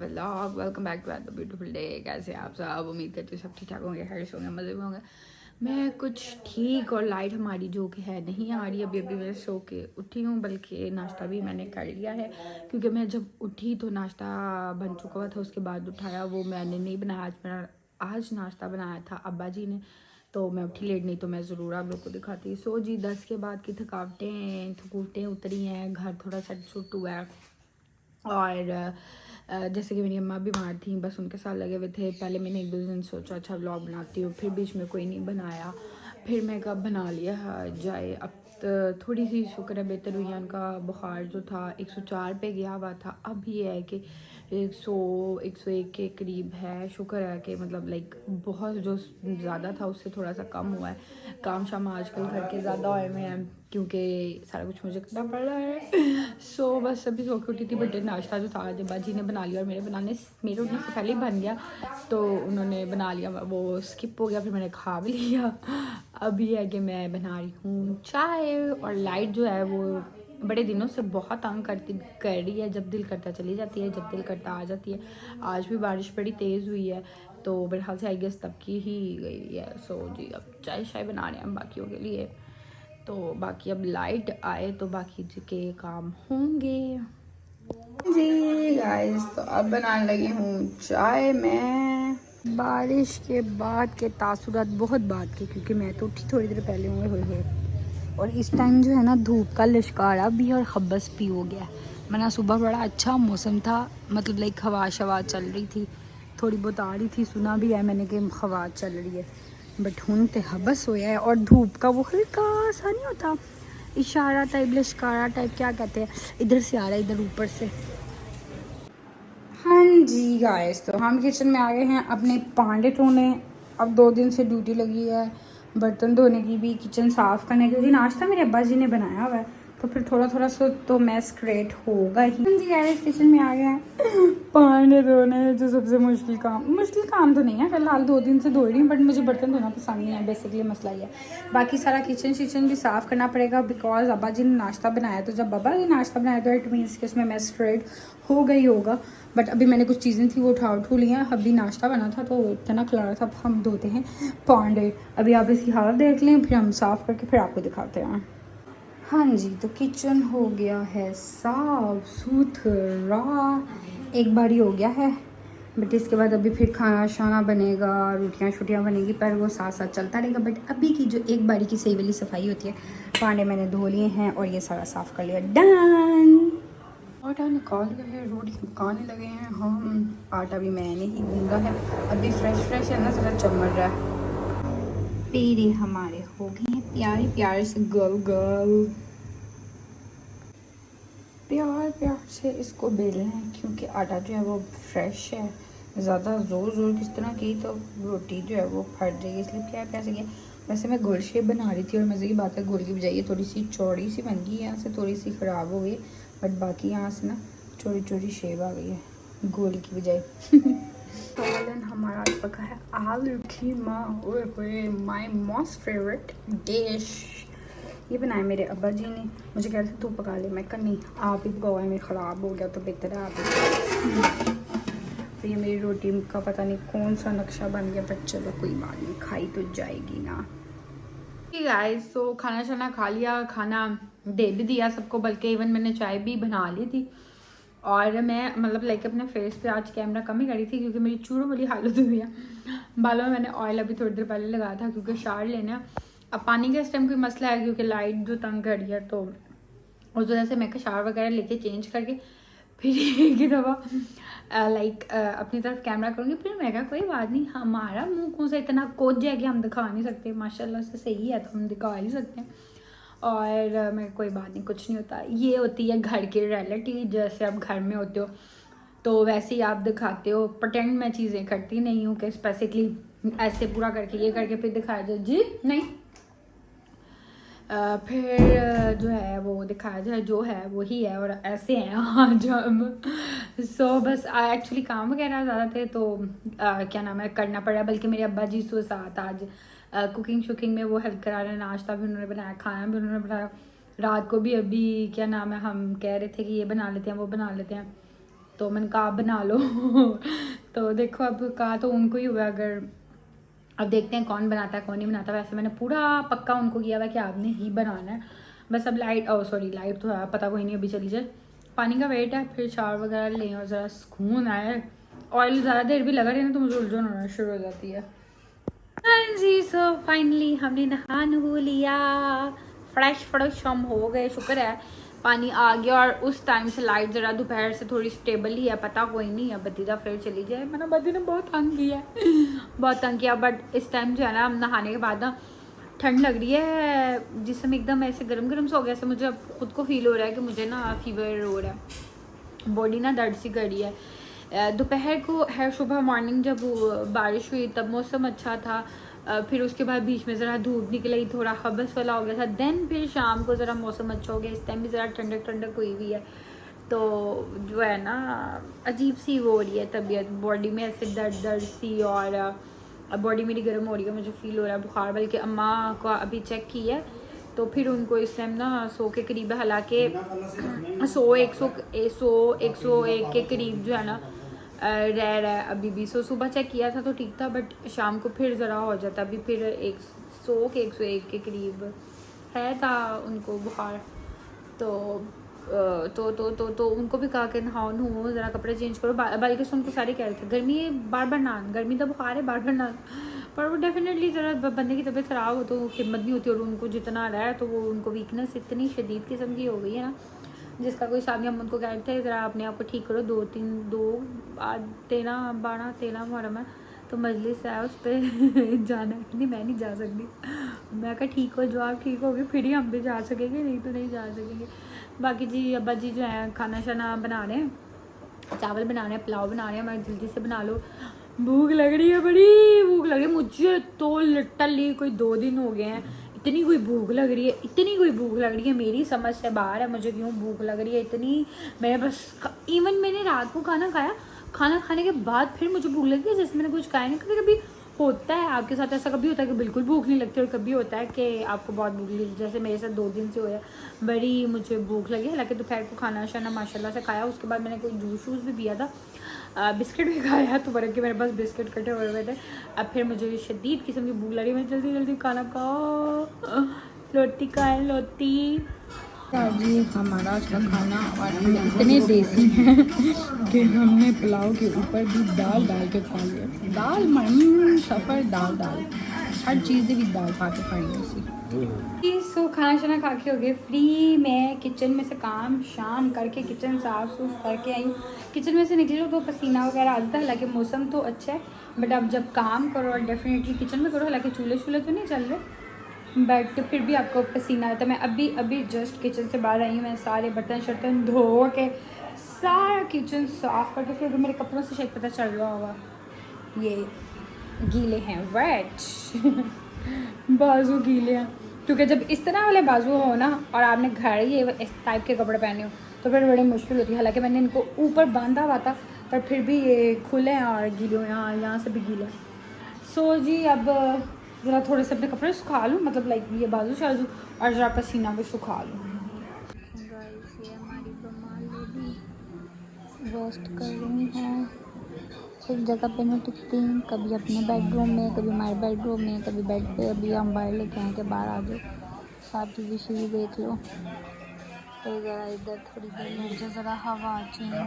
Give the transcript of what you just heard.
Vlog. Welcome back to the beautiful day. कैसे आप सब? उम्मीद करती हूँ सब ठीक ठाक होंगे, खैर होंगे, मज़े में होंगे। मैं कुछ ठीक और लाइट हमारी जो कि है नहीं आ रही। अभी मैं सो के उठी हूँ, बल्कि नाश्ता भी मैंने कर लिया है क्योंकि मैं जब उठी तो नाश्ता बन चुका हुआ था। उसके बाद उठाया वो मैंने नहीं बनाया। आज नाश्ता बनाया था अब्बा जी ने, तो मैं उठी लेट, नहीं तो मैं ज़रूर आप लोग को दिखाती। सो जी 10 के बाद की थकावटें उतरी हैं, घर थोड़ा सेट सुट हुआ है। और जैसे कि मेरी अम्मा बीमार थी, बस उनके साथ लगे हुए थे। पहले मैंने एक दो दिन सोचा अच्छा व्लॉग बनाती हूँ, फिर बीच में कोई नहीं बनाया, फिर मैं कब बना लिया जाए। अब थोड़ी सी शुक्र है बेहतर हुई है। उनका बुखार जो था 104 पे गया हुआ था, अब ये है कि 101 के करीब है। शुक्र है कि मतलब लाइक बहुत जो ज़्यादा था उससे थोड़ा सा कम हुआ है। काम शाम आजकल घर के ज़्यादा हुए में हैं क्योंकि सारा कुछ मुझे करना पड़ रहा है। सो बस अभी सो के उठी थी, बट नाश्ता जो था अब्बा जी ने बना लिया और मेरे उठने से पहले ही बन गया, तो उन्होंने बना लिया, वो स्किप हो गया, फिर मैंने खा भी लिया। अभी है कि मैं बना रही हूँ चाय। और लाइट जो है वो बड़े दिनों से बहुत तंग कर रही है। जब दिल करता चली जाती है, जब दिल करता आ जाती है। आज भी बारिश बड़ी तेज़ हुई है, तो मेरे ख्याल से आई गेस तब की ही गई है। सो जी अब चाय बना रहे हैं हम बाकियों के लिए, तो बाकी अब लाइट आए तो बाकी के काम होंगे। जी गाइस, तो अब बनाने लगी हूँ चाय। मैं बारिश के बाद के तासुरात बहुत बात के, क्योंकि मैं तो उठी थोड़ी देर पहले हुए और इस टाइम जो है ना धूप का लश्कारा भी और खब्बस भी हो गया। वरना सुबह बड़ा अच्छा मौसम था, मतलब लाइक हवा शवा चल रही थी, थोड़ी बहुत आ रही थी, सुना भी है मैंने कि हवा चल रही है। बट हूँ तो हबस होया है। और धूप का वो हल्का सा नहीं होता इशारा टाइप, लश्कारा टाइप, क्या कहते हैं, इधर से आ रहा है, इधर ऊपर से। हाँ जी गाइस, तो हम किचन में आ गए हैं अपने पांडे धोने। अब 2 दिन से ड्यूटी लगी है बर्तन धोने की भी, किचन साफ़ करने की, क्योंकि नाश्ता मेरे अब्बा जी ने बनाया हुआ है, तो फिर थोड़ा थोड़ा सो तो मैस क्रिएट होगा ही। हाँ जी गाइस, किचन में आ गए हैं पांडे धोने, जो सबसे मुश्किल काम तो नहीं है फिलहाल, 2 दिन से धो रही हूँ, बट मुझे बर्तन धोना पसंद नहीं है, बेसिकली मसला ही है। बाकी सारा किचन भी साफ़ करना पड़ेगा, बिकॉज अब्बा जी ने नाश्ता बनाया, तो जब अब्बा जी नाश्ता बनाया तो इट मीन्स कि उसमें मैस क्रिएट हो गई होगा। बट अभी मैंने कुछ चीज़ें थी वो उठा ली हैं। अभी नाश्ता बना था तो इतना खिला था। अब हम धोते हैं पांडे। अभी आप इसकी हालत देख लें, फिर हम साफ़ करके फिर आपको दिखाते हैं। हाँ जी, तो किचन हो गया है साफ सुथरा, एक बार ही हो गया है। बट इसके बाद अभी फिर खाना शाना बनेगा, रोटियाँ शोटियाँ बनेगी, पर वो साथ साथ चलता रहेगा। बट अभी की जो एक बारी की सही वाली सफाई होती है, पांडे मैंने धो लिए हैं और ये सारा साफ़ कर लिया, डन। आटा निकाल लिया है, रोटी पकाने लगे हैं हम। आटा भी मैंने ही गूंदा है, अभी फ्रेश है ना, ज़रा चमक रहा है। पेड़े हमारे हो गए हैं प्यारे प्यारे से गोल गोल। प्यार से इसको बेलना है, क्योंकि आटा जो है वो फ्रेश है। ज़्यादा ज़ोर किस तरह की तो रोटी जो है वो फट जाएगी, इसलिए प्यार से किया। वैसे मैं गोल शेप बना रही थी और मज़े की बात है, गोल की बजाय थोड़ी सी चौड़ी सी बन गई, यहाँ से थोड़ी सी ख़राब हो गई, बट बाकी यहाँ से ना चौड़ी शेप आ गई है गोल की बजाय। सालन हमारा आज पका है आलू कीमा, ओए माय मोस्ट फेवरेट डिश। ये बनाया मेरे अब्बा जी ने, मुझे कह रहे थे तू पका ले, मैं कहा नहीं आप ही पकाओ, मैं ख़राब हो गया तो बेहतर है आप ही। तो ये मेरी रोटी का पता नहीं कौन सा नक्शा बन गया, बट चलो कोई बात नहीं, खाई तो जाएगी ना। गाइस, तो खाना शाना खा लिया, खाना दे भी दिया सबको, बल्कि इवन मैंने चाय भी बना ली थी। और मैं मतलब लाइक अपने फेस पे आज कैमरा कम ही करी थी क्योंकि मेरी चूरों वाली हालत हुई है। बालों में मैंने ऑयल अभी थोड़ी देर पहले लगाया था क्योंकि शावर लेना। अब पानी का इस टाइम कोई मसला है क्योंकि लाइट जो तंग कर रही है, तो उस वजह से मैं शावर वगैरह लेके चेंज करके फिर एक ही दफ़ा लाइक अपनी तरफ कैमरा करूँगी। फिर मैं कहा कोई बात नहीं, हमारा मुंह कौन सा इतना कोज है कि हम दिखा नहीं सकते, माशाल्लाह से सही है तो हम दिखा ही सकते हैं। और मैं कोई बात नहीं, कुछ नहीं होता। ये होती है घर की रियलिटी, जैसे आप घर में होते हो तो वैसे ही आप दिखाते हो। प्रटेंड मैं चीज़ें करती नहीं हूँ कि स्पेसिफिकली ऐसे पूरा करके ये करके फिर दिखाया जाए, जी नहीं। फिर जो है वो दिखाया जाए, जो है वही है, और ऐसे हैं आज हम। सो बस एक्चुअली काम वगैरह ज़्यादा थे तो क्या नाम है करना पड़ा, बल्कि मेरे अब्बा जी से साथ आज कुकिंग शुकिंग में वो हेल्प करा रहे हैं। नाश्ता भी उन्होंने बनाया, खाना भी उन्होंने बनाया। रात को भी अभी क्या नाम है हम कह रहे थे कि ये बना लेते हैं वो बना लेते हैं, तो मैंने कहा बना लो तो देखो अब कहा तो उनको ही हुआ, अगर अब देखते हैं कौन बनाता है कौन नहीं बनाता। वैसे मैंने पूरा पक्का उनको किया हुआ कि आपने ही बनाना है। बस अब लाइट लाइट तो है, पता कोई नहीं, अभी चली जाए। पानी का वेट है, फिर शावर वगैरह लें और ज़रा सुकून आए। ऑयल ज़्यादा देर भी लगा रही है ना तो मुझे उलझन होना शुरू हो जाती है। हाँ जी, सो फाइनली हमने नहा नु लिया, फ्रेश हम हो गए, शुक्र है पानी आ गया। और उस टाइम से लाइट ज़रा दोपहर से थोड़ी स्टेबल ही है, पता कोई नहीं है बदीदा फिर चली जाए। मैंने बदी ने बहुत तंग किया बहुत तंग किया। बट इस टाइम जो है ना, हम नहाने के बाद ना ठंड लग रही है, जिसम एकदम ऐसे गर्म गर्म सा हो गया। ऐसे मुझे अब खुद को फील हो रहा है कि मुझे ना फीवर हो रहा है, बॉडी ना दर्द सी कर रही है। दोपहर को है, सुबह मॉर्निंग जब बारिश हुई तब मौसम अच्छा था। फिर उसके बाद बीच में ज़रा धूप निकली, थोड़ा हबस वाला हो गया था। देन फिर शाम को ज़रा मौसम अच्छा हो गया, इस टाइम भी ज़रा ठंडक ठंडक हुई हुई है। तो जो है ना अजीब सी वो हो रही है तबीयत, बॉडी में ऐसे दर्द दर्द सी, और बॉडी मेरी गर्म हो रही है, मुझे फील हो रहा है बुखार। बल्कि अम्मा को अभी चेक की है तो फिर उनको इस टाइम ना 100 के करीब है। हालांकि 100-101 के करीब जो है ना रह रहा है अभी भी। सुबह चेक किया था तो ठीक था, बट शाम को फिर ज़रा हो जाता। अभी फिर 100 के 101 के करीब है था उनको बुखार। तो उनको भी कहा कि नहाओ नहाओ, ज़रा कपड़े चेंज करो। बल्कि से उनको सारे कह रहे थे गर्मी है बार बार नहान, गर्मी तो बुखार है बार बार नहान। पर वो डेफिनेटली ज़रा बंदे की तबीयत ख़राब हो तो हिम्मत नहीं होती, और उनको जितना रहा है तो वो उनको वीकनेस इतनी शदीद किस्म की हो गई है ना, जिसका कोई हिसाब नहीं। हम उनको कह रहे थे ज़रा अपने आप को ठीक करो, 13 मुहर्रम है तो मजलिस है उस पर जाना है। नहीं मैं नहीं जा सकती। मैं कहा ठीक हो, जो आप ठीक होगी फिर ही हम भी जा सकेंगे, नहीं तो नहीं जा सकेंगे। बाकी जी अब्बा जी जो है खाना शाना बना रहे हैं, चावल बना रहे हैं, पुलाव बना रहे हैं। मैं जल्दी से बना लो, भूख लग रही है, बड़ी भूख लग रही है मुझे तो। लिटरली कोई 2 दिन हो गए हैं, इतनी कोई भूख लग रही है, इतनी कोई भूख लग रही है, मेरी समझ से बाहर है मुझे क्यों भूख लग रही है इतनी। मैं बस इवन मैंने रात को खाना खाया, खाना खाने के बाद फिर मुझे भूख लगी है, जैसे मैंने कुछ खाया नहीं। कभी कभी होता है आपके साथ ऐसा, कभी होता है कि बिल्कुल भूख नहीं लगती, और कभी होता है कि आपको बहुत भूख लगी, जैसे मेरे साथ 2 दिन से हुआ है, बड़ी मुझे भूख लगी। हालांकि दोपहर को खाना शाना माशाल्लाह से खाया, उसके बाद मैंने कोई जूस वूस भी पिया था, बिस्किट भी खाया, तो बरक के मेरे पास बिस्किट कटे हुए थे। अब फिर मुझे शदीद किस्म की भूख लगी, मैं जल्दी जल्दी खाना खाओ, लोटी खाएँ लोटी। जी हमारा आज का खाना, और हम इतने देसी हैं कि हमने पुलाव के ऊपर भी दाल डाल के खा लिया। दाल सफ़र दाल हर चीज़ भी दाल खा के खाई। सो खाना शाना खा के हो गए फ्री। मैं किचन में से काम शाम करके किचन साफ सूफ करके आई हूँ। किचन में से निकली तो पसीना वगैरह आ जाता है। हालांकि मौसम तो अच्छा है, बट अब जब काम करो और डेफिनेटली किचन में करो, हालांकि चूल्हे तो नहीं चल रहे, बट फिर भी आपको पसीना आता है। मैं अभी जस्ट किचन से बाहर आई हूँ, मैं सारे बर्तन शर्तन धो के सारा किचन साफ करके, फिर मेरे कपड़ों से शायद पता चल रहा होगा ये गीले हैं, वेट बाजू गीले हैं। क्योंकि जब इस तरह वाले बाजू हो ना, और आपने घर ये इस टाइप के कपड़े पहने हो, तो फिर बड़ी मुश्किल होती है। हालांकि मैंने इनको ऊपर बांधा हुआ था, पर फिर भी ये खुले हैं और गीले यहाँ से भी गीले हैं। सो जी अब ज़रा थोड़े से अपने कपड़े सुखा लूँ, मतलब लाइक ये बाजू शाजू, और ज़रा पसीना भी सुखा लूँ। ये हमारी बमाल रोस्ट कर रही हैं, एक जगह पे मैं टिकती हूँ, कभी अपने बेडरूम में, कभी हमारे बेडरूम में, कभी बेड पे। अभी हम बाहर लेके आए के बाहर आ जाओ, साथ टीवी शीवी देख लो, तो ज़रा इधर थोड़ी देर मुझे ज़रा हवा चेंज हो।